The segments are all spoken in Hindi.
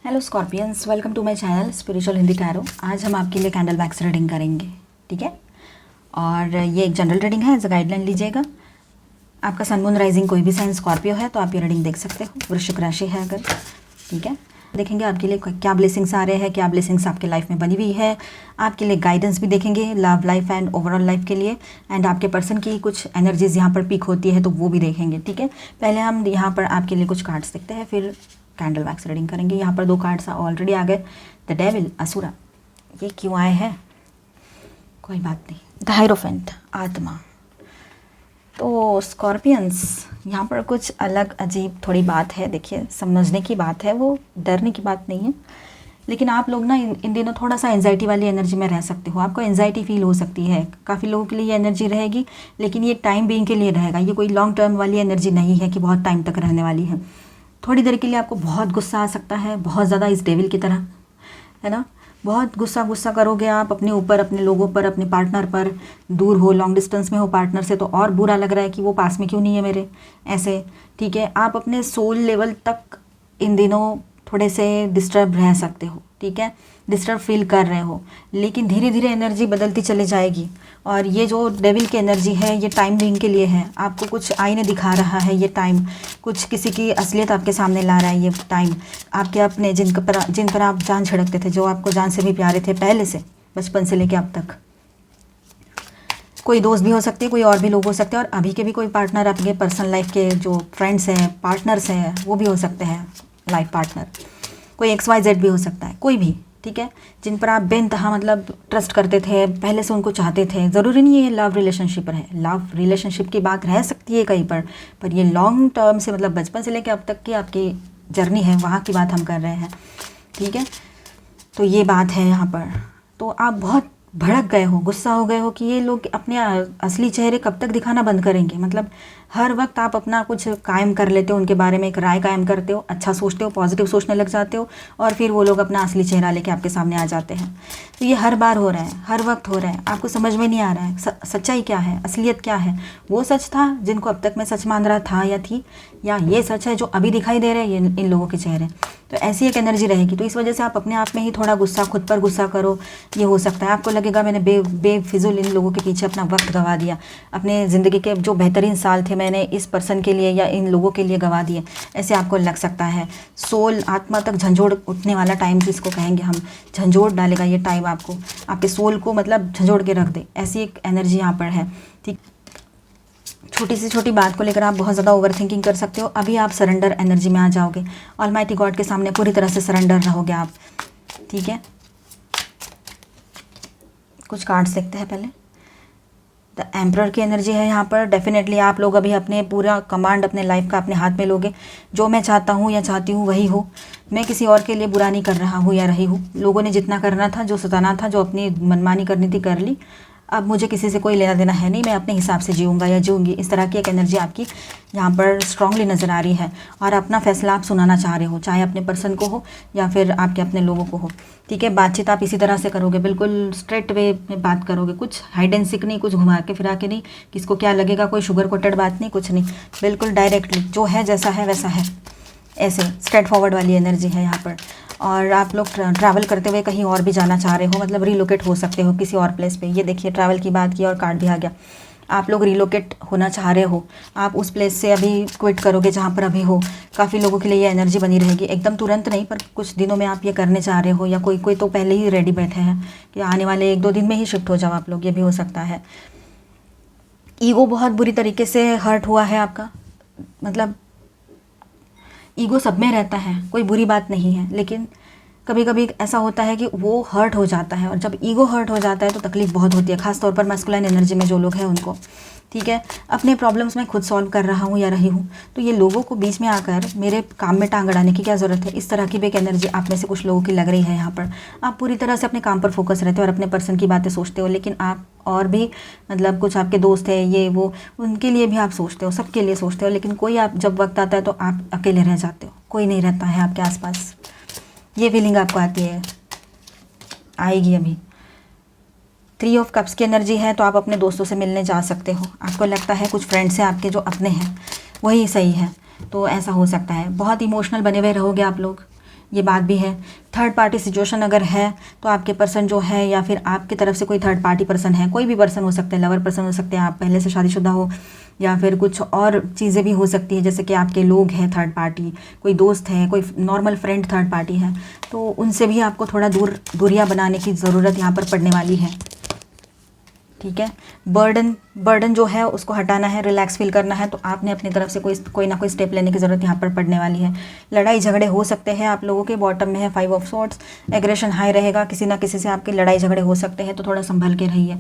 Hello Scorpions, welcome to my channel spiritual Hindi tarot. आज हम आपके लिए कैंडल वैक्स रीडिंग करेंगे, ठीक है। और ये एक जनरल रीडिंग है, एज अ गाइडलाइन लीजिएगा। आपका सन मून राइजिंग कोई भी साइन स्कॉर्पियो है तो आप ये रीडिंग देख सकते हो। वृश्चिक राशि है अगर, ठीक है। देखेंगे आपके लिए क्या ब्लेसिंग्स आ रहे हैं, क्या ब्लेसिंग्स आपके लाइफ में बनी हुई है। आपके लिए गाइडेंस भी देखेंगे love life and overall life के लिए। एंड आपके पर्सन की कुछ एनर्जीज यहाँ पर पीक होती है तो वो भी देखेंगे, ठीक है। पहले हम यहाँ पर आपके लिए कुछ कार्ड्स देखते हैं, फिर कैंडल वैक्स रीडिंग करेंगे। यहाँ पर 2 कार्ड्स ऑलरेडी आ गए। द डेविल, असुरा, ये क्यों आए हैं कोई बात नहीं। द हायरोफेंट, आत्मा। तो स्कॉर्पियंस, यहाँ पर कुछ अलग अजीब थोड़ी बात है। देखिए, समझने की बात है, वो डरने की बात नहीं है। लेकिन आप लोग ना इन दिनों थोड़ा सा एंजाइटी वाली एनर्जी में रह सकते हो। आपको एंजाइटी फील हो सकती है। काफ़ी लोगों के लिए ये एनर्जी रहेगी, लेकिन ये टाइम बीइंग के लिए रहेगा। ये कोई लॉन्ग टर्म वाली एनर्जी नहीं है कि बहुत टाइम तक रहने वाली है। थोड़ी देर के लिए आपको बहुत गुस्सा आ सकता है, बहुत ज़्यादा, इस डेविल की तरह, है ना। बहुत गुस्सा करोगे आप अपने ऊपर, अपने लोगों पर, अपने पार्टनर पर। दूर हो, लॉन्ग डिस्टेंस में हो पार्टनर से तो और बुरा लग रहा है कि वो पास में क्यों नहीं है मेरे, ऐसे, ठीक है। आप अपने सोल लेवल तक इन दिनों थोड़े से डिस्टर्ब रह सकते हो, ठीक है। डिस्टर्ब फील कर रहे हो, लेकिन धीरे धीरे एनर्जी बदलती चली जाएगी। और ये जो डेविल की एनर्जी है, ये टाइम बीइंग के लिए है। आपको कुछ आईने दिखा रहा है ये टाइम, कुछ किसी की असलियत आपके सामने ला रहा है ये टाइम। आपके अपने जिन पर आप जान छिड़कते थे, जो आपको जान से भी प्यारे थे पहले से, बचपन से लेके अब तक। कोई दोस्त भी हो सकते हैं, कोई और भी लोग हो सकते हैं, और अभी के भी कोई पार्टनर, आपके पर्सनल लाइफ के जो फ्रेंड्स हैं, पार्टनर्स हैं, वो भी हो सकते हैं लाइफ पार्टनर। कोई XYZ भी हो सकता है, कोई भी, ठीक है। जिन पर आप बेइंतहा मतलब ट्रस्ट करते थे, पहले से उनको चाहते थे। ज़रूरी नहीं है ये लव रिलेशनशिप है। लव रिलेशनशिप की बात रह सकती है कहीं पर ये लॉन्ग टर्म से, मतलब बचपन से लेकर अब तक की आपकी जर्नी है, वहाँ की बात हम कर रहे हैं, ठीक है। तो ये बात है यहाँ पर। तो आप बहुत भड़क गए हो, गुस्सा हो गए हो कि ये लोग अपने असली चेहरे कब तक दिखाना बंद करेंगे। मतलब हर वक्त आप अपना कुछ कायम कर लेते हो, उनके बारे में एक राय कायम करते हो, अच्छा सोचते हो, पॉजिटिव सोचने लग जाते हो, और फिर वो लोग अपना असली चेहरा लेके आपके सामने आ जाते हैं। तो ये हर बार हो रहा है, हर वक्त हो रहा है। आपको समझ में नहीं आ रहा है सच्चाई क्या है, असलियत क्या है। वो सच था जिनको अब तक मैं सच मान रहा था या थी, या ये सच है जो अभी दिखाई दे रहे हैं ये इन लोगों के चेहरे। तो ऐसी एक एनर्जी रहेगी। तो इस वजह से आप अपने आप में ही थोड़ा गुस्सा, खुद पर गुस्सा करो। ये हो सकता है आपको लगेगा मैंने बेफिजुल इन लोगों के पीछे अपना वक्त गंवा दिया, अपने ज़िंदगी के जो बेहतरीन साल थे मैंने इस पर्सन के लिए या इन लोगों के लिए गंवा दिए, ऐसे आपको लग सकता है। सोल, आत्मा तक झंझोड़ उठने वाला टाइम जिसको कहेंगे हम, झंझोड़ डालेगा ये टाइम आपको, आपके सोल को मतलब झंझोड़ के रख दे, ऐसी एक एनर्जी यहाँ पर है, ठीक। छोटी से छोटी बात को लेकर आप बहुत ज़्यादा ओवर थिंकिंग कर सकते हो। अभी आप सरेंडर एनर्जी में आ जाओगे, ऑलमाइटी गॉड के सामने पूरी तरह से सरेंडर रहोगे आप, ठीक है। कुछ कार्ड्स देखते हैं पहले। द एम्परर की एनर्जी है यहाँ पर। डेफिनेटली आप लोग अभी अपने पूरा कमांड अपने लाइफ का अपने हाथ में लोगे। जो मैं चाहता हूँ या चाहती हूँ वही हो। मैं किसी और के लिए बुरा नहीं कर रहा हूँ या रही हूँ। लोगों ने जितना करना था, जो सताना था, जो अपनी मनमानी करनी थी कर ली। अब मुझे किसी से कोई लेना देना है नहीं, मैं अपने हिसाब से जीऊँगा या जीऊँगी। इस तरह की एक एनर्जी आपकी यहाँ पर स्ट्रांगली नज़र आ रही है। और अपना फैसला आप सुनाना चाह रहे हो, चाहे अपने पर्सन को हो या फिर आपके अपने लोगों को हो, ठीक है। बातचीत आप इसी तरह से करोगे, बिल्कुल स्ट्रेट वे में बात करोगे, कुछ हाइड एंड सीक नहीं, कुछ घुमा के फिरा के नहीं, किसको क्या लगेगा, कोई शुगर कोटेड बात नहीं, कुछ नहीं, बिल्कुल डायरेक्टली जो है जैसा है वैसा है, ऐसे स्ट्रेट फॉरवर्ड वाली एनर्जी है यहाँ पर। और आप लोग ट्रैवल करते हुए कहीं और भी जाना चाह रहे हो, मतलब रिलोकेट हो सकते हो किसी और प्लेस पे। ये देखिए, ट्रैवल की बात की और कार्ड भी आ गया। आप लोग रिलोकेट होना चाह रहे हो, आप उस प्लेस से अभी क्विट करोगे जहाँ पर अभी हो। काफ़ी लोगों के लिए ये एनर्जी बनी रहेगी, एकदम तुरंत नहीं, पर कुछ दिनों में आप ये करने चाह रहे हो, या कोई तो पहले ही रेडी बैठे हैं कि आने वाले 1-2 दिन में ही शिफ्ट हो जाओ आप लोग, ये भी हो सकता है। ईगो बहुत बुरी तरीके से हर्ट हुआ है आपका, मतलब ईगो सब में रहता है, कोई बुरी बात नहीं है, लेकिन कभी कभी ऐसा होता है कि वो हर्ट हो जाता है। और जब ईगो हर्ट हो जाता है तो तकलीफ़ बहुत होती है, खास तौर पर मैस्कुलाइन एनर्जी में जो लोग हैं उनको, ठीक है। अपने प्रॉब्लम्स मैं खुद सॉल्व कर रहा हूँ या रही हूँ, तो ये लोगों को बीच में आकर मेरे काम में टांग अड़ाने की क्या ज़रूरत है। इस तरह की भी एक एनर्जी आप में से कुछ लोगों की लग रही है यहाँ पर। आप पूरी तरह से अपने काम पर फोकस रहते हो और अपने पर्सन की बातें सोचते हो, लेकिन आप और भी मतलब कुछ आपके दोस्त है ये वो, उनके लिए भी आप सोचते हो, सबके लिए सोचते हो, लेकिन कोई आप जब वक्त आता है तो आप अकेले रह जाते हो, कोई नहीं रहता है आपके आसपास। ये फीलिंग आपको आती है, आएगी अभी। 3 ऑफ कप्स की एनर्जी है, तो आप अपने दोस्तों से मिलने जा सकते हो। आपको लगता है कुछ फ्रेंड्स हैं आपके जो अपने हैं, वही सही है, तो ऐसा हो सकता है। बहुत इमोशनल बने हुए रहोगे आप लोग, ये बात भी है। थर्ड पार्टी सिचुएशन अगर है तो आपके पर्सन जो है या फिर आपकी तरफ से कोई थर्ड पार्टी पर्सन है, कोई भी पर्सन हो सकते हैं, लवर पर्सन हो सकते हैं, आप पहले से शादीशुदा हो, या फिर कुछ और चीज़ें भी हो सकती है, जैसे कि आपके लोग हैं थर्ड पार्टी, कोई दोस्त है, कोई नॉर्मल फ्रेंड थर्ड पार्टी है, तो उनसे भी आपको थोड़ा दूरियां बनाने की ज़रूरत यहाँ पर पड़ने वाली है। ठीक है, बर्डन जो है उसको हटाना है, रिलैक्स फील करना है, तो आपने अपनी तरफ से कोई ना कोई स्टेप लेने की ज़रूरत यहाँ पर पड़ने वाली है। लड़ाई झगड़े हो सकते हैं आप लोगों के, बॉटम में है 5 ऑफ सॉर्ड्स, एग्रेशन हाई रहेगा, किसी ना किसी से आपके लड़ाई झगड़े हो सकते हैं, तो थोड़ा संभल के रहिए।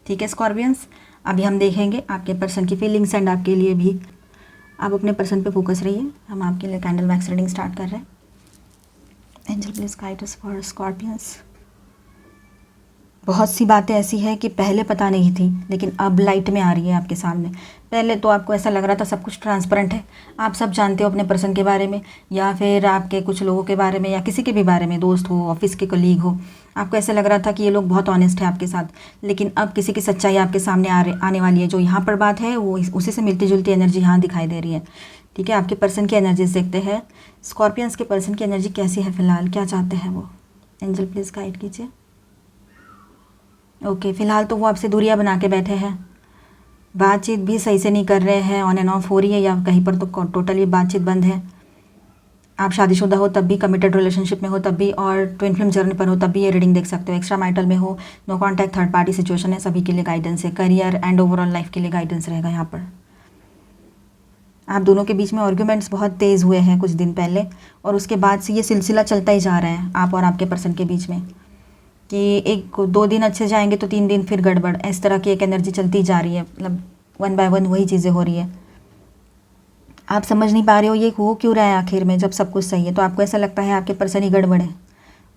ठीक है स्कॉर्पियंस, अभी हम देखेंगे आपके पर्सन की फीलिंग्स एंड आपके लिए भी। आप अपने पर्सन पे फोकस रहिए, हम आपके लिए कैंडल वैक्स रीडिंग स्टार्ट कर रहे हैं। Angel please guide us for Scorpions. बहुत सी बातें ऐसी हैं कि पहले पता नहीं थी, लेकिन अब लाइट में आ रही है आपके सामने। पहले तो आपको ऐसा लग रहा था सब कुछ ट्रांसपेरेंट है, आप सब जानते हो अपने पर्सन के बारे में, या फिर आपके कुछ लोगों के बारे में, या किसी के भी बारे में, दोस्त हो, ऑफिस के कलीग हो, आपको ऐसा लग रहा था कि ये लोग बहुत ऑनेस्ट है आपके साथ। लेकिन अब किसी की सच्चाई आपके सामने आने वाली है। जो यहाँ पर बात है वो उसी से मिलती जुलती एनर्जी यहाँ दिखाई दे रही है। ठीक है, आपके पर्सन की एनर्जीज देखते हैं। स्कॉर्पियंस के पर्सन की एनर्जी कैसी है फिलहाल, क्या चाहते हैं वो? एंजल प्लीज़ गाइड कीजिए। ओके, फ़िलहाल तो वो आपसे दूरियां बना के बैठे हैं, बातचीत भी सही से नहीं कर रहे हैं, ऑन एंड ऑफ हो रही है, या कहीं पर तो टोटली बातचीत बंद है। आप शादीशुदा हो तब भी, कमिटेड रिलेशनशिप में हो तब भी, और ट्विन फ्लेम जर्नी पर हो तब भी ये रीडिंग देख सकते हो। एक्स्ट्रा मैरिटल में हो, no contact, third party situation है, सभी के लिए गाइडेंस है। करियर एंड ओवरऑल लाइफ के लिए गाइडेंस रहेगा यहाँ पर। आप दोनों के बीच में आर्ग्यूमेंट्स बहुत तेज़ हुए हैं कुछ दिन पहले, और उसके बाद से ये सिलसिला चलता ही जा रहा है आप और आपके पर्सन के बीच में, कि 1-2 दिन अच्छे जाएंगे तो 3 दिन फिर गड़बड़, इस तरह की एक एनर्जी चलती जा रही है। मतलब 1 बाय 1 वही चीज़ें हो रही है। आप समझ नहीं पा रहे हो ये हो क्यों रहा है आखिर में, जब सब कुछ सही है। तो आपको ऐसा लगता है आपके पर्सन ही गड़बड़ है,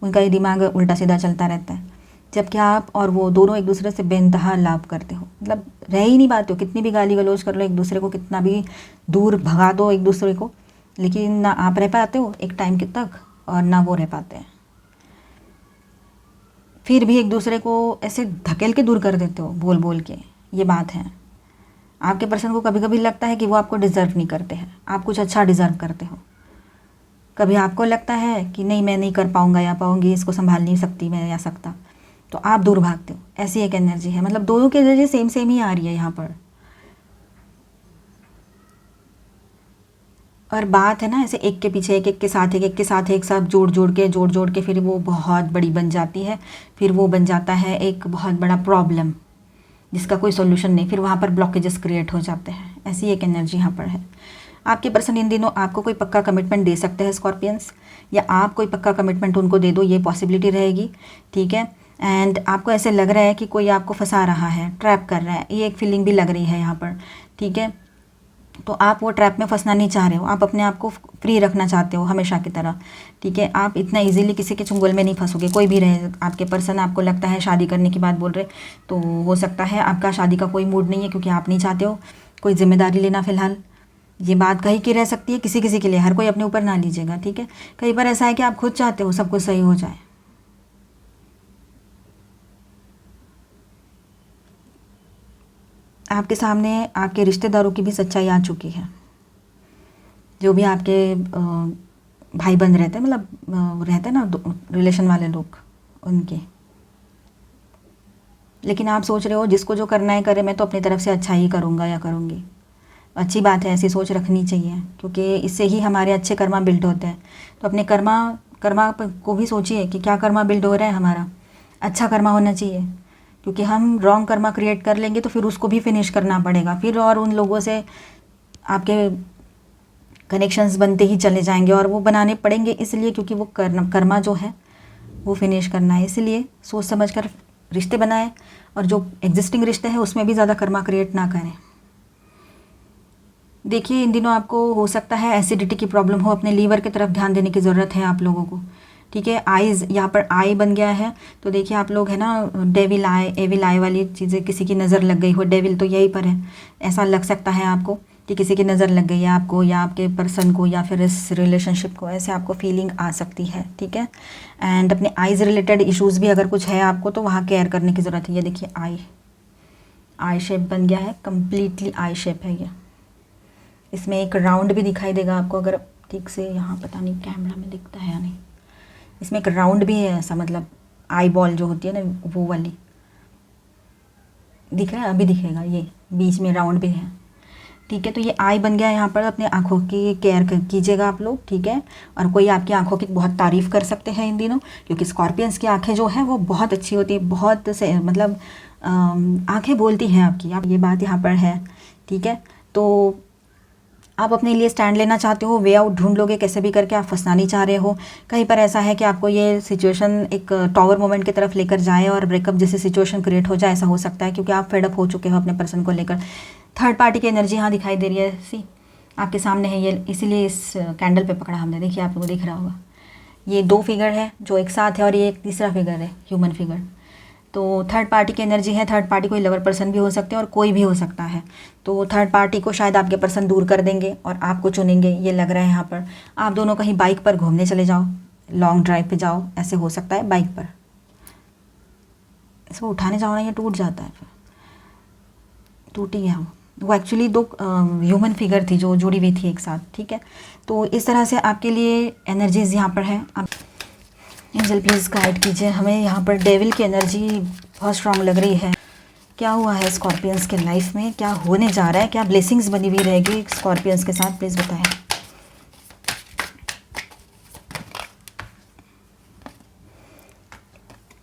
उनका ये दिमाग उल्टा सीधा चलता रहता है, जबकि आप और वो दोनों एक दूसरे से बेइंतहा लाभ करते हो। मतलब रह ही नहीं पाते हो, कितनी भी गाली गलौज कर लो एक दूसरे को, कितना भी दूर भगा दो एक दूसरे को, लेकिन ना आप रह पाते हो एक टाइम के तक, और ना वो रह पाते हैं। फिर भी एक दूसरे को ऐसे धकेल के दूर कर देते हो बोल बोल के, ये बात है। आपके पर्सन को कभी कभी लगता है कि वो आपको डिज़र्व नहीं करते हैं, आप कुछ अच्छा डिज़र्व करते हो। कभी आपको लगता है कि नहीं, मैं नहीं कर पाऊँगा या पाऊँगी, इसको संभाल नहीं सकती मैं या सकता, तो आप दूर भागते हो। ऐसी एक एनर्जी है, मतलब दोनों की एनर्जी सेम सेम ही आ रही है यहाँ पर। और बात है ना ऐसे एक के पीछे एक, एक के साथ एक साथ जोड़ के फिर वो बहुत बड़ी बन जाती है। फिर वो बन जाता है एक बहुत बड़ा प्रॉब्लम जिसका कोई सॉल्यूशन नहीं, फिर वहाँ पर ब्लॉकेजेस क्रिएट हो जाते हैं। ऐसी एक एनर्जी यहाँ पर है। आपके पर्सन इन दिनों आपको कोई पक्का कमिटमेंट दे सकते हैं स्कॉर्पियंस, या आप कोई पक्का कमिटमेंट उनको दे दो, ये पॉसिबिलिटी रहेगी। ठीक है, एंड आपको ऐसे लग रहा है कि कोई आपको फंसा रहा है, ट्रैप कर रहा है, ये एक फीलिंग भी लग रही है यहाँ पर। ठीक है, तो आप वो ट्रैप में फंसना नहीं चाह रहे हो, आप अपने आप को फ्री रखना चाहते हो हमेशा की तरह। ठीक है, आप इतना इजीली किसी के चुंगल में नहीं फंसोगे, कोई भी रहे आपके पर्सन। आपको लगता है शादी करने की बात बोल रहे, तो हो सकता है आपका शादी का कोई मूड नहीं है, क्योंकि आप नहीं चाहते हो कोई जिम्मेदारी लेना फ़िलहाल। ये बात कहीं की रह सकती है, किसी किसी के लिए, हर कोई अपने ऊपर ना लीजिएगा। ठीक है, कई बार ऐसा है कि आप खुद चाहते हो सब कुछ सही हो जाए। आपके सामने आपके रिश्तेदारों की भी सच्चाई आ चुकी है, जो भी आपके भाई बंद रहते हैं, मतलब रहते हैं ना रिलेशन वाले लोग, उनके। लेकिन आप सोच रहे हो जिसको जो करना है करे, मैं तो अपनी तरफ से अच्छा ही करूँगा या करूँगी। अच्छी बात है, ऐसी सोच रखनी चाहिए, क्योंकि इससे ही हमारे अच्छे कर्मा बिल्ड होते हैं। तो अपने कर्मा को भी सोचिए कि क्या कर्मा बिल्ड हो रहा है हमारा, अच्छा कर्मा होना चाहिए। क्योंकि हम रॉन्ग कर्मा क्रिएट कर लेंगे तो फिर उसको भी फिनिश करना पड़ेगा फिर, और उन लोगों से आपके कनेक्शंस बनते ही चले जाएंगे, और वो बनाने पड़ेंगे इसलिए क्योंकि वो कर्मा जो है वो फिनिश करना है। इसलिए सोच समझ कर रिश्ते बनाएं, और जो एग्जिस्टिंग रिश्ते हैं उसमें भी ज़्यादा कर्मा क्रिएट ना करें। देखिए, इन दिनों आपको हो सकता है एसिडिटी की प्रॉब्लम हो, अपने लीवर की तरफ ध्यान देने की ज़रूरत है आप लोगों को। ठीक है, आइज़, यहाँ पर आई बन गया है, तो देखिए आप लोग है ना, डेविल आई एविल आई वाली चीज़ें, किसी की नज़र लग गई हो, डेविल तो यहीं पर है, ऐसा लग सकता है आपको कि किसी की नज़र लग गई है आपको, या आपके पर्सन को, या फिर इस रिलेशनशिप को, ऐसे आपको फीलिंग आ सकती है। ठीक है, एंड अपने आइज़ रिलेटेड इश्यूज़ भी अगर कुछ है आपको, तो वहाँ केयर करने की ज़रूरत है। ये देखिए आई शेप बन गया है, कम्प्लीटली आई शेप है ये। इसमें एक राउंड भी दिखाई देगा आपको, अगर ठीक से यहाँ, पता नहीं कैमरा में दिखता है या नहीं, इसमें एक राउंड भी है ऐसा, मतलब आई बॉल जो होती है ना वो वाली, दिख रहा है, अभी दिखेगा, ये बीच में राउंड भी है। ठीक है, तो ये आई बन गया यहाँ पर। अपने आँखों की केयर कीजिएगा आप लोग, ठीक है। और कोई आपकी आँखों की बहुत तारीफ़ कर सकते हैं इन दिनों, क्योंकि स्कॉर्पियंस की आँखें जो हैं वो बहुत अच्छी होती है, बहुत से मतलब आँखें बोलती हैं आपकी, आप ये बात यहाँ पर है। ठीक है, तो आप अपने लिए स्टैंड लेना चाहते हो, वे आउट ढूंढ लोगे कैसे भी करके, आप फंसना नहीं चाह रहे हो। कहीं पर ऐसा है कि आपको ये सिचुएशन एक टॉवर मोमेंट की तरफ लेकर जाए और ब्रेकअप जैसी सिचुएशन क्रिएट हो जाए, ऐसा हो सकता है, क्योंकि आप फेडअप हो चुके हो अपने पर्सन को लेकर। थर्ड पार्टी की एनर्जी यहाँ दिखाई दे रही है, सी आपके सामने है ये, इसीलिए इस कैंडल पे पकड़ा हमने, देखिए आप लोगों को दिख रहा होगा। ये 2 फिगर है जो एक साथ है और ये एक तीसरा फिगर है, ह्यूमन फिगर। तो थर्ड पार्टी की एनर्जी है। थर्ड पार्टी कोई लवर पर्सन भी हो सकते हैं और कोई भी हो सकता है। तो थर्ड पार्टी को शायद आपके पर्सन दूर कर देंगे और आपको चुनेंगे, ये लग रहा है यहाँ पर। आप दोनों कहीं बाइक पर घूमने चले जाओ, लॉन्ग ड्राइव पे जाओ, ऐसे हो सकता है बाइक पर। इसको उठाने जाओ ना, ये टूट जाता है, फिर टूटी गया वो एक्चुअली 2 ह्यूमन फिगर थी जो जुड़ी हुई थी एक साथ। ठीक है, तो इस तरह से आपके लिए एनर्जीज यहाँ पर हैं। आप एंजल प्लीज़ गाइड कीजिए हमें। यहाँ पर डेविल की एनर्जी बहुत स्ट्रांग लग रही है। क्या हुआ है स्कॉर्पियंस के लाइफ में, क्या होने जा रहा है, क्या ब्लेसिंग्स बनी हुई रहेगी स्कॉर्पियंस के साथ, प्लीज़ बताएं।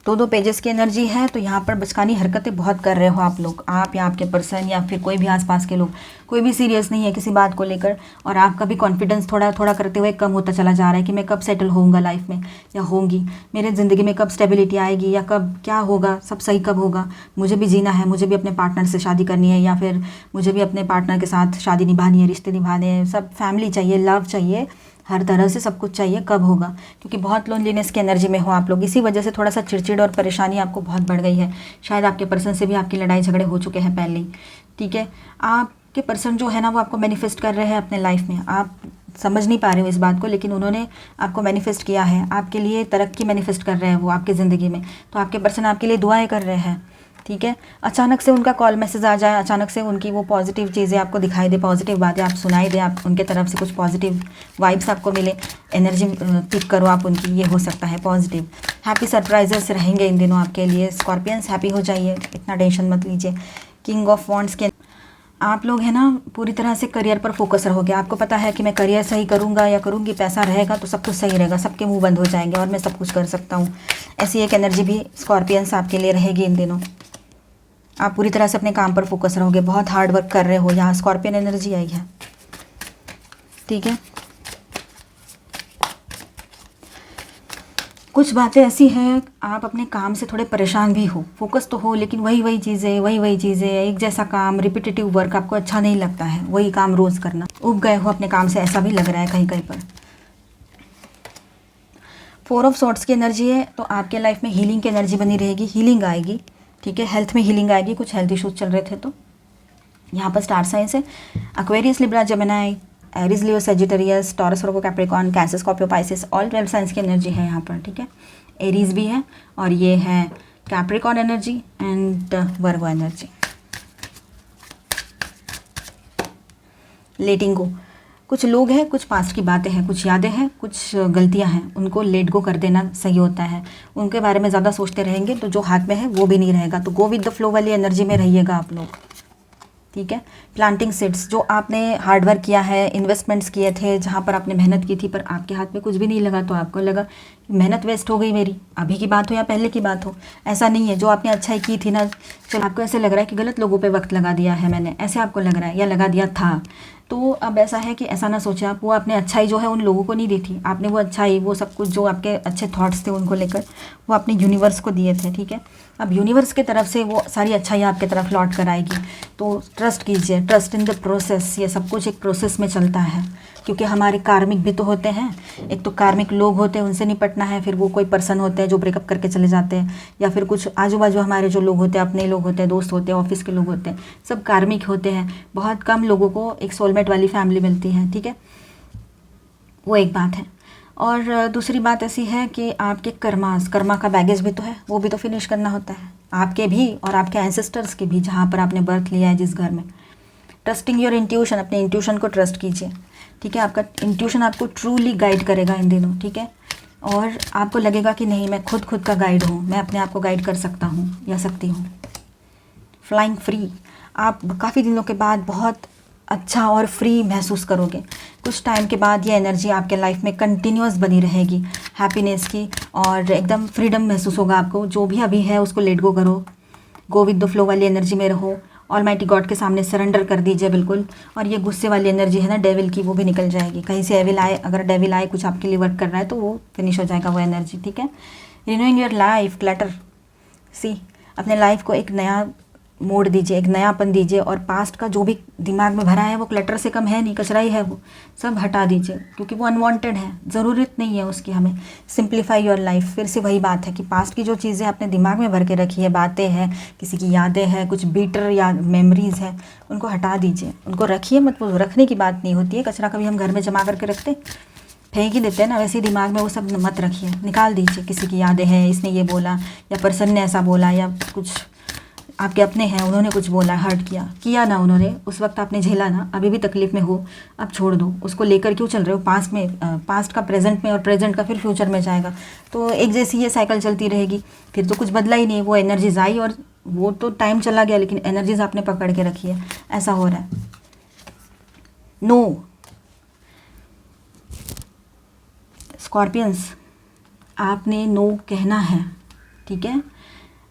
2 पेजेस की एनर्जी है। तो यहाँ पर बचकानी हरकतें बहुत कर रहे हो आप लोग, आप या आपके पर्सन या फिर कोई भी आसपास के लोग। कोई भी सीरियस नहीं है किसी बात को लेकर, और आपका भी कॉन्फिडेंस थोड़ा थोड़ा करते हुए कम होता चला जा रहा है कि मैं कब सेटल होऊंगा लाइफ में, या होंगी, मेरे ज़िंदगी में कब स्टेबिलिटी आएगी, या कब क्या होगा, सब सही कब होगा। मुझे भी जीना है, मुझे भी अपने पार्टनर से शादी करनी है, या फिर मुझे भी अपने पार्टनर के साथ शादी निभानी है, रिश्ते निभाने हैं, सब फैमिली चाहिए, लव चाहिए, हर तरह से सब कुछ चाहिए। कब होगा, क्योंकि बहुत लोनलीनेस की एनर्जी में हो आप लोग, इसी वजह से थोड़ा सा चिड़चिड़ और परेशानी आपको बहुत बढ़ गई है। शायद आपके पर्सन से भी आपकी लड़ाई झगड़े हो चुके हैं पहले ही। ठीक है, आपके पर्सन जो है ना वो आपको मैनिफेस्ट कर रहे हैं अपने लाइफ में, आप समझ नहीं पा रहे हो इस बात को, लेकिन उन्होंने आपको मैनिफेस्ट किया है, आपके लिए तरक्की मैनिफेस्ट कर रहे हैं वो आपकी ज़िंदगी में। तो आपके पर्सन आपके लिए दुआएं कर रहे हैं। ठीक है, अचानक से उनका कॉल मैसेज आ जाए, अचानक से उनकी वो पॉजिटिव चीज़ें आपको दिखाई दे, पॉजिटिव बातें आप सुनाई दे, आप उनके तरफ से कुछ पॉजिटिव वाइब्स आपको मिले, एनर्जी पिक करो आप उनकी, ये हो सकता है पॉजिटिव। हैप्पी सरप्राइजेस रहेंगे इन दिनों आपके लिए स्कॉर्पियंस, हैप्पी हो जाइए, इतना टेंशन मत लीजिए। किंग ऑफ वॉन्ड्स के आप लोग हैं ना पूरी तरह से करियर पर फोकस रहोगे। आपको पता है कि मैं करियर सही करूँगा या करूँगी, पैसा रहेगा तो सब कुछ सही रहेगा, सबके मुंह बंद हो जाएंगे और मैं सब कुछ कर सकता हूँ। ऐसी एक एनर्जी भी स्कॉर्पियंस आपके लिए रहेगी इन दिनों। आप पूरी तरह से अपने काम पर फोकस रहोगे, बहुत हार्ड वर्क कर रहे हो, यहाँ स्कॉर्पियन एनर्जी आई है। ठीक है, कुछ बातें ऐसी हैं आप अपने काम से थोड़े परेशान भी हो, फोकस तो हो लेकिन वही चीज़ें, एक जैसा काम, रिपीटेटिव वर्क आपको अच्छा नहीं लगता है, वही काम रोज़ करना, उब गए हो अपने काम से, ऐसा भी लग रहा है कहीं कहीं पर। 4 ऑफ सॉर्ट्स की एनर्जी है, तो आपके लाइफ में हीलिंग की एनर्जी बनी रहेगी, हीलिंग आएगी। ठीक है, हेल्थ में हीलिंग आएगी, कुछ हेल्थ इश्यूज चल रहे थे तो यहाँ पर स्टार साइंस है Aquarius, Libra, Gemini, Aries, Leo, Sagittarius, Taurus, Virgo, Capricorn, Cancer, Scorpio, Pisces, all 12 signs की एनर्जी है यहाँ पर। ठीक है, एरीज भी है और ये है Capricorn energy and Virgo energy. Letting go, कुछ लोग हैं, कुछ पास्ट की बातें हैं, कुछ यादें हैं, कुछ गलतियां हैं, उनको लेट गो कर देना सही होता है। उनके बारे में ज़्यादा सोचते रहेंगे तो जो हाथ में है वो भी नहीं रहेगा, तो गो विद द फ्लो वाली एनर्जी में रहिएगा आप लोग। ठीक है, प्लांटिंग सीड्स, जो आपने हार्डवर्क किया है, इन्वेस्टमेंट्स किए थे, जहाँ पर आपने मेहनत की थी पर आपके हाथ में कुछ भी नहीं लगा, तो आपको लगा मेहनत वेस्ट हो गई मेरी, अभी की बात हो या पहले की बात हो, ऐसा नहीं है। जो आपने अच्छाई की थी ना, चलो आपको ऐसे लग रहा है कि गलत लोगों पे वक्त लगा दिया है मैंने, ऐसे आपको लग रहा है या लगा दिया था, तो अब ऐसा है कि ऐसा ना सोचे आप, वो आपने अच्छाई जो है उन लोगों को नहीं दी थी, आपने वो अच्छाई, वो सब कुछ जो आपके अच्छे थॉट्स थे उनको लेकर वो अपने यूनिवर्स को दिए थे। ठीक है, अब यूनिवर्स की तरफ से वो सारी अच्छाई आपके तरफ लौट कर आएगी, तो ट्रस्ट कीजिए, ट्रस्ट इन द प्रोसेस। ये सब कुछ एक प्रोसेस में चलता है, क्योंकि हमारे कार्मिक भी तो होते हैं, एक तो कार्मिक लोग होते हैं उनसे निपटना है, फिर वो कोई पर्सन होते हैं जो ब्रेकअप करके चले जाते हैं, या फिर कुछ आजू बाजू हमारे जो लोग होते हैं, अपने लोग होते हैं, दोस्त होते हैं, ऑफिस के लोग होते हैं, सब कार्मिक होते हैं। बहुत कम लोगों को एक सोलमेट वाली फैमिली मिलती है। ठीक है, वो एक बात है। और दूसरी बात ऐसी है कि आपके कर्मा का बैगेज भी तो है, वो भी तो फिनिश करना होता है, आपके भी और आपके एंसेस्टर्स के भी, जहाँ पर आपने बर्थ लिया है जिस घर में। ट्रस्टिंग योर इंट्यूशन, अपने इंट्यूशन को ट्रस्ट कीजिए। ठीक है, आपका इंट्यूशन आपको ट्रूली गाइड करेगा इन दिनों। ठीक है, और आपको लगेगा कि नहीं, मैं खुद का गाइड हूँ, मैं अपने आप को गाइड कर सकता हूँ या सकती हूँ। फ्लाइंग फ्री, आप काफ़ी दिनों के बाद बहुत अच्छा और फ्री महसूस करोगे। कुछ टाइम के बाद ये एनर्जी आपके लाइफ में कंटिन्यूस बनी रहेगी, हैप्पीनेस की, और एकदम फ्रीडम महसूस होगा आपको। जो भी अभी है उसको लेट गो करो, गो विद द फ्लो वाली एनर्जी में रहो, ऑलमाइटी गॉड के सामने सरेंडर कर दीजिए बिल्कुल। और ये गुस्से वाली एनर्जी है ना डेविल की, वो भी निकल जाएगी। कहीं से एविल आए, अगर डेविल आए कुछ आपके लिए वर्क कर रहा है तो वो फिनिश हो जाएगा वो एनर्जी, ठीक है। रिन्यूइंग योर लाइफ क्लटर, सी अपने लाइफ को एक नया मोड़ दीजिए, एक नयापन दीजिए, और पास्ट का जो भी दिमाग में भरा है वो क्लटर से कम है नहीं, कचरा ही है, वो सब हटा दीजिए क्योंकि वो अनवांटेड है, ज़रूरत नहीं है उसकी। हमें सिंप्लीफाई योर लाइफ, फिर से वही बात है कि पास्ट की जो चीज़ें आपने दिमाग में भर के रखी है, बातें हैं, किसी की यादें हैं, कुछ बीटर या मेमोरीज़ हैं, उनको हटा दीजिए। उनको रखिए मत, वो रखने की बात नहीं होती है। कचरा कभी हम घर में जमा करके रखते, फेंक ही देते हैं ना, वैसे ही दिमाग में वो सब मत रखिए, निकाल दीजिए। किसी की यादें हैं, इसने ये बोला या पर्सन ने ऐसा बोला, या कुछ आपके अपने हैं उन्होंने कुछ बोला, हर्ट किया ना उन्होंने, उस वक्त आपने झेला ना, अभी भी तकलीफ़ में हो, अब छोड़ दो। उसको लेकर क्यों चल रहे हो पास्ट में, पास्ट का प्रेजेंट में और प्रेजेंट का फिर फ्यूचर में जाएगा, तो एक जैसी ये साइकिल चलती रहेगी, फिर तो कुछ बदला ही नहीं। वो एनर्जीज आई और वो तो टाइम चला गया, लेकिन एनर्जीज आपने पकड़ के रखी है, ऐसा हो रहा है। नो स्कॉर्पियंस, आपने नो कहना है, ठीक है।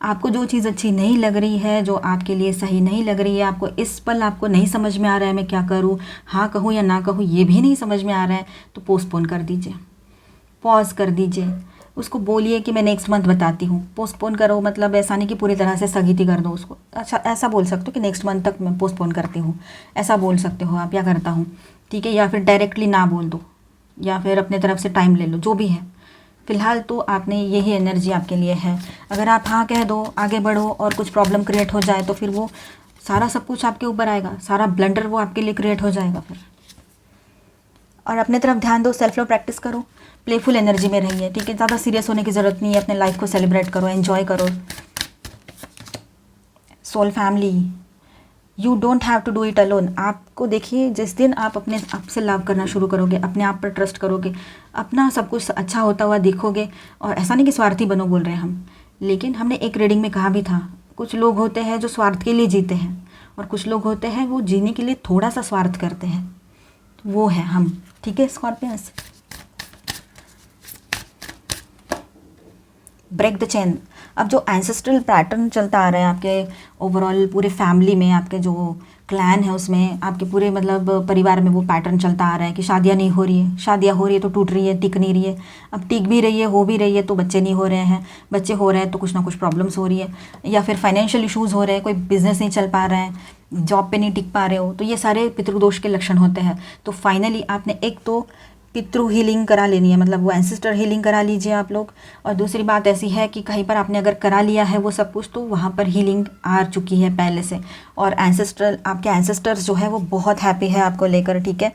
आपको जो चीज़ अच्छी नहीं लग रही है, जो आपके लिए सही नहीं लग रही है, आपको इस पल आपको नहीं समझ में आ रहा है मैं क्या करूँ, हाँ कहूँ या ना कहूँ ये भी नहीं समझ में आ रहा है, तो पोस्टपोन कर दीजिए, पॉज कर दीजिए। उसको बोलिए कि मैं नेक्स्ट मंथ बताती हूँ। पोस्टपोन करो मतलब ऐसा नहीं कि पूरी तरह से स्थगित कर दो उसको। अच्छा, ऐसा बोल सकते हो कि नेक्स्ट मंथ तक मैं पोस्टपोन करती हूँ, ऐसा बोल सकते हो आप, या करता हूँ, ठीक है। या फिर डायरेक्टली ना बोल दो, या फिर अपने तरफ से टाइम ले लो, जो भी है। फ़िलहाल तो आपने यही एनर्जी आपके लिए है। अगर आप हाँ कह दो, आगे बढ़ो और कुछ प्रॉब्लम क्रिएट हो जाए तो फिर वो सारा सब कुछ आपके ऊपर आएगा, सारा ब्लंडर वो आपके लिए क्रिएट हो जाएगा फिर। और अपने तरफ ध्यान दो, सेल्फ लव प्रैक्टिस करो, प्लेफुल एनर्जी में रहिए, ठीक है। ज़्यादा सीरियस होने की ज़रूरत नहीं है, अपने लाइफ को सेलिब्रेट करो, एंजॉय करो। Soul family, you don't have to do it alone. आपको देखिए, जिस दिन आप अपने आप से लव करना शुरू करोगे, अपने आप पर ट्रस्ट करोगे, अपना सब कुछ अच्छा होता हुआ देखोगे, और ऐसा नहीं कि स्वार्थी बनो बोल रहे हैं हम, लेकिन हमने एक रीडिंग में कहा भी था, कुछ लोग होते हैं जो स्वार्थ के लिए जीते हैं, और कुछ लोग होते हैं वो जीने के लिए थोड़ा सा स्वार्थ करते हैं, वो है हम, ठीक है स्कॉर्पियंस। Break the chain. अब जो एंसेस्ट्रल पैटर्न चलता आ रहा है आपके ओवरऑल पूरे फैमिली में, आपके जो क्लैन है उसमें, आपके पूरे मतलब परिवार में वो पैटर्न चलता आ रहा है कि शादियां नहीं हो रही है, शादियां हो रही है तो टूट रही है, टिक नहीं रही है। अब टिक भी रही है, हो भी रही है तो बच्चे नहीं हो रहे हैं, बच्चे हो रहे हैं तो कुछ ना कुछ प्रॉब्लम्स हो रही है, या फिर फाइनेंशियल इशूज़ हो रहे हैं, कोई बिजनेस नहीं चल पा रहा है, जॉब पे नहीं टिक पा रहे हो, तो ये सारे पितृदोष के लक्षण होते हैं। तो फाइनली आपने एक तो पितृ हीलिंग करा लेनी है, मतलब वो एंसेस्टर हीलिंग करा लीजिए आप लोग। और दूसरी बात ऐसी है कि कहीं पर आपने अगर करा लिया है वो सब कुछ, तो वहाँ पर हीलिंग आ चुकी है पहले से, और एंसेस्ट्रल आपके एंसेस्टर्स जो है वो बहुत हैप्पी है आपको लेकर, ठीक है।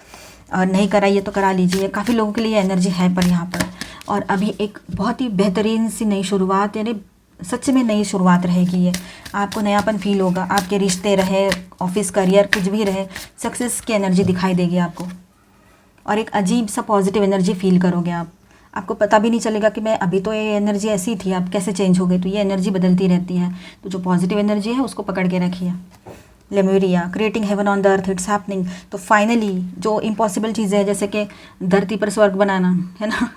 और नहीं कराइए तो करा लीजिए, काफ़ी लोगों के लिए एनर्जी है पर यहाँ पर। और अभी एक बहुत ही बेहतरीन सी नई शुरुआत, यानी सच में नई शुरुआत रहेगी ये, आपको नयापन फील होगा, आपके रिश्ते रहे, ऑफिस करियर कुछ भी रहे, सक्सेस की एनर्जी दिखाई देगी आपको, और एक अजीब सा पॉजिटिव एनर्जी फील करोगे आप। आपको पता भी नहीं चलेगा कि मैं अभी तो ये एनर्जी ऐसी थी, आप कैसे चेंज हो गई। तो ये एनर्जी बदलती रहती है, तो जो पॉजिटिव एनर्जी है उसको पकड़ के रखिए। Lemuria, creating heaven on the earth, it's happening. तो फाइनली जो इम्पॉसिबल चीज़ें हैं, जैसे कि धरती पर स्वर्ग बनाना, है ना,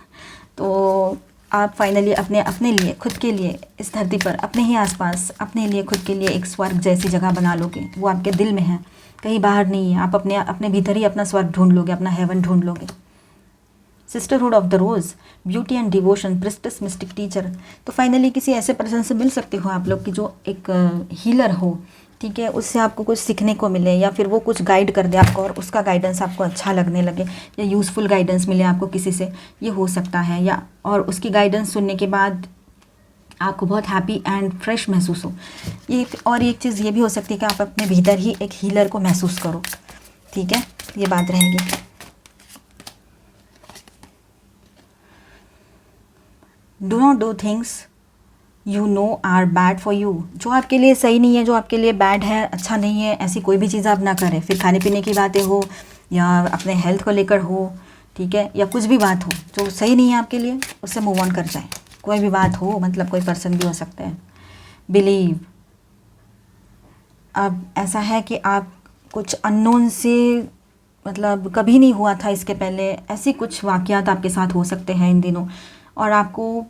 तो आप फाइनली अपने लिए, खुद के लिए, इस धरती पर अपने ही आसपास अपने लिए, खुद के लिए एक स्वर्ग जैसी जगह बना लोगे। वो आपके दिल में है, कहीं बाहर नहीं है। आप अपने भीतर ही अपना स्वर्ग ढूंढ लोगे, अपना हेवन ढूंढ लोगे। Sisterhood of the rose, beauty and devotion, priestess, mystic teacher. तो फाइनली किसी ऐसे पर्सन से मिल सकते हो आप लोग की जो एक हीलर हो, ठीक है, उससे आपको कुछ सीखने को मिले, या फिर वो कुछ गाइड कर दे आपको और उसका गाइडेंस आपको अच्छा लगने लगे, या यूज़फुल गाइडेंस मिले आपको किसी से, ये हो सकता है। या और उसकी गाइडेंस सुनने के बाद आपको बहुत हैप्पी एंड फ्रेश महसूस हो। ये और एक चीज़ ये भी हो सकती है कि आप अपने भीतर ही एक हीलर को महसूस करो, ठीक है, ये बात रहेगी। Do not do things you know are bad for you. जो आपके लिए सही नहीं है, जो आपके लिए बैड है, अच्छा नहीं है, ऐसी कोई भी चीज़ आप ना करें। फिर खाने पीने की बातें हो या अपने हेल्थ को लेकर हो, ठीक है, या कुछ भी बात हो जो सही नहीं है आपके लिए, उससे मूव ऑन कर जाए। कोई भी बात हो, मतलब कोई पर्सन भी हो सकते हैं। बिलीव, अब ऐसा है कि आप कुछ अननोन से, मतलब कभी नहीं हुआ था इसके पहले, ऐसी कुछ वाक़यात आपके साथ हो सकते हैं इन दिनों, और आपको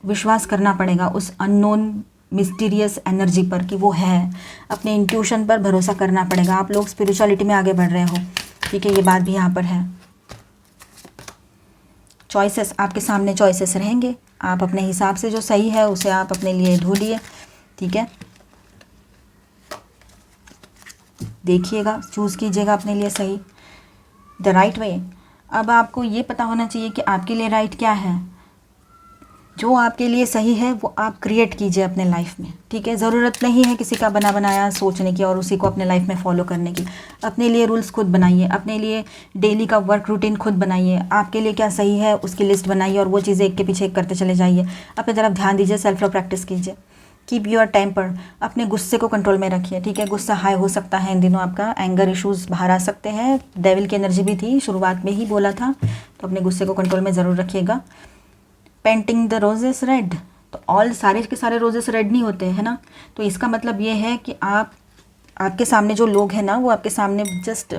विश्वास करना पड़ेगा उस अननोन मिस्टीरियस एनर्जी पर कि वो है। अपने इंट्यूशन पर भरोसा करना पड़ेगा। आप लोग स्पिरिचुअलिटी में आगे बढ़ रहे हो, ठीक है, ये बात भी यहाँ पर है। चॉइसेस, आपके सामने चॉइसेस रहेंगे, आप अपने हिसाब से जो सही है उसे आप अपने लिए ढूंढिए, ठीक है, देखिएगा, चूज़ कीजिएगा अपने लिए सही, द राइट वे। अब आपको ये पता होना चाहिए कि आपके लिए राइट क्या है। जो आपके लिए सही है वो आप क्रिएट कीजिए अपने लाइफ में, ठीक है। ज़रूरत नहीं है किसी का बना बनाया सोचने की और उसी को अपने लाइफ में फॉलो करने की। अपने लिए रूल्स खुद बनाइए, अपने लिए डेली का वर्क रूटीन खुद बनाइए। आपके लिए क्या सही है उसकी लिस्ट बनाइए और वो चीज़ें एक के पीछे एक करते चले जाइए। अपनी तरफ ध्यान दीजिए, सेल्फ लव प्रैक्टिस कीजिए। कीप योर टेम्पर, अपने गुस्से को कंट्रोल में रखिए, ठीक है। गुस्सा हाई हो सकता है इन दिनों, आपका एंगर इश्यूज़ बाहर आ सकते हैं। डेविल की एनर्जी भी थी, शुरुआत में ही बोला था, तो अपने गुस्से को कंट्रोल में ज़रूर रखिएगा। पेंटिंग द रोजेस रेड, तो ऑल सारे के सारे रोजेस रेड नहीं होते हैं ना, तो इसका मतलब ये है कि आपके सामने जो लोग हैं ना, वो आपके सामने जस्ट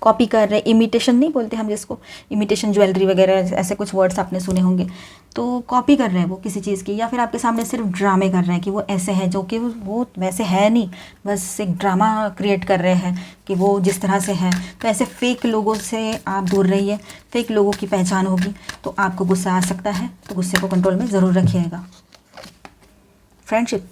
कॉपी कर रहे हैं। इमिटेशन नहीं बोलते हम जिसको, इमिटेशन ज्वेलरी वगैरह, ऐसे कुछ वर्ड्स आपने सुने होंगे। तो कॉपी कर रहे हैं वो किसी चीज़ की, या फिर आपके सामने सिर्फ ड्रामे कर रहे हैं कि वो ऐसे है, जो कि वो वैसे है नहीं, बस एक ड्रामा क्रिएट कर रहे हैं कि वो जिस तरह से है। तो ऐसे फेक लोगों से आप दूर रहिए। फेक लोगों की पहचान होगी तो आपको गुस्सा आ सकता है, तो गुस्से को कंट्रोल में ज़रूर रखिएगा। फ्रेंडशिप,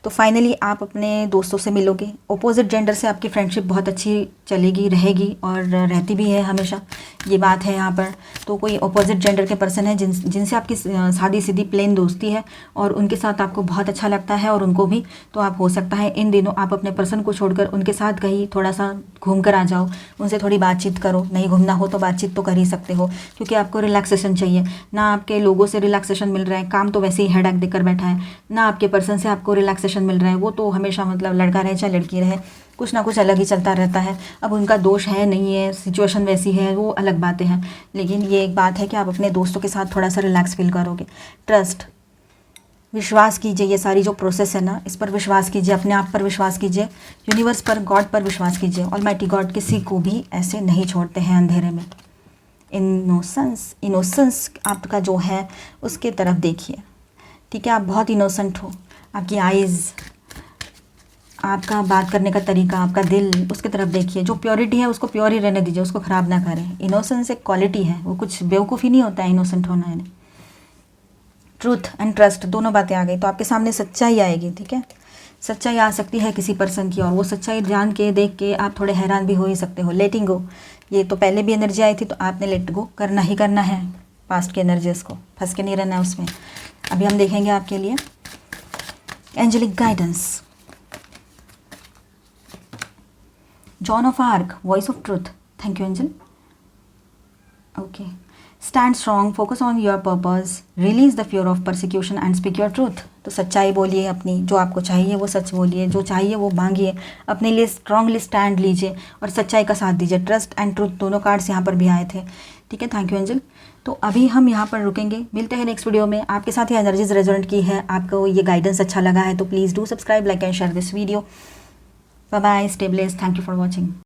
तो फाइनली आप अपने दोस्तों से मिलोगे। अपोजिट जेंडर से आपकी फ्रेंडशिप बहुत अच्छी चलेगी, रहेगी और रहती भी है हमेशा, ये बात है यहाँ पर। तो कोई अपोजिट जेंडर के पर्सन है जिनसे आपकी सादी सीधी प्लेन दोस्ती है और उनके साथ आपको बहुत अच्छा लगता है और उनको भी, तो आप हो सकता है इन दिनों आप अपने पर्सन को छोड़कर उनके साथ कहीं थोड़ा सा घूम कर आ जाओ, उनसे थोड़ी बातचीत करो। नहीं घूमना हो तो बातचीत तो कर ही सकते हो, क्योंकि आपको रिलैक्सेशन चाहिए ना। आपके लोगों से रिलैक्सेशन मिल रहा है, काम तो वैसे ही हेडेक देकर बैठा है ना, आपके पर्सन से आपको रिलैक्सेशन मिल रहा है, वो तो हमेशा मतलब लड़का रहे चाहे लड़की रहे, कुछ ना कुछ अलग ही चलता रहता है। अब उनका दोष है नहीं है, सिचुएशन वैसी है, वो अलग बातें हैं, लेकिन ये एक बात है कि आप अपने दोस्तों के साथ थोड़ा सा रिलैक्स फील करोगे। ट्रस्ट, विश्वास कीजिए, ये सारी जो प्रोसेस है ना, इस पर विश्वास कीजिए, अपने आप पर विश्वास कीजिए, यूनिवर्स पर, गॉड पर विश्वास कीजिए। ऑलमाइटी गॉड किसी को भी ऐसे नहीं छोड़ते हैं अंधेरे में। इनोसेंस आपका जो है उसके तरफ देखिए, ठीक है। आप बहुत इनोसेंट हो, आपकी आइज़, आपका बात करने का तरीका, आपका दिल, उसकी तरफ देखिए। जो प्योरिटी है उसको प्योर ही रहने दीजिए, उसको ख़राब ना करें। इनोसेंस एक क्वालिटी है, वो कुछ बेवकूफ़ी नहीं होता है इनोसेंट होना है। ट्रूथ एंड ट्रस्ट, दोनों बातें आ गई तो आपके सामने सच्चाई आएगी, ठीक है। सच्चाई आ सकती है किसी पर्सन की, और वो सच्चाई जान के, देख के आप थोड़े हैरान भी हो ही सकते हो। लेटिंग गो, ये तो पहले भी एनर्जी आई थी, तो आपने लेट गो करना ही करना है पास्ट की एनर्जीज को, फंस के नहीं रहना है उसमें। अभी हम देखेंगे आपके लिए angelic guidance. Joan of Arc, voice of truth, thank you angel. Okay, stand strong, focus on your purpose, release the fear of persecution and speak your truth. तो सच्चाई बोलिए अपनी, जो आपको चाहिए वो सच बोलिए, जो चाहिए वो मांगिए, अपने लिए स्ट्रांगली स्टैंड लीजिए और सच्चाई का साथ दीजिए। ट्रस्ट एंड ट्रूथ दोनों कार्ड्स यहाँ पर भी आए थे, ठीक है। Thank you angel. तो अभी हम यहाँ पर रुकेंगे, मिलते हैं नेक्स्ट वीडियो में। आपके साथ ये एनर्जीज रेजोनेट की है, आपको ये गाइडेंस अच्छा लगा है तो please do subscribe, like and share this video. Bye bye, stay blessed, thank you for watching.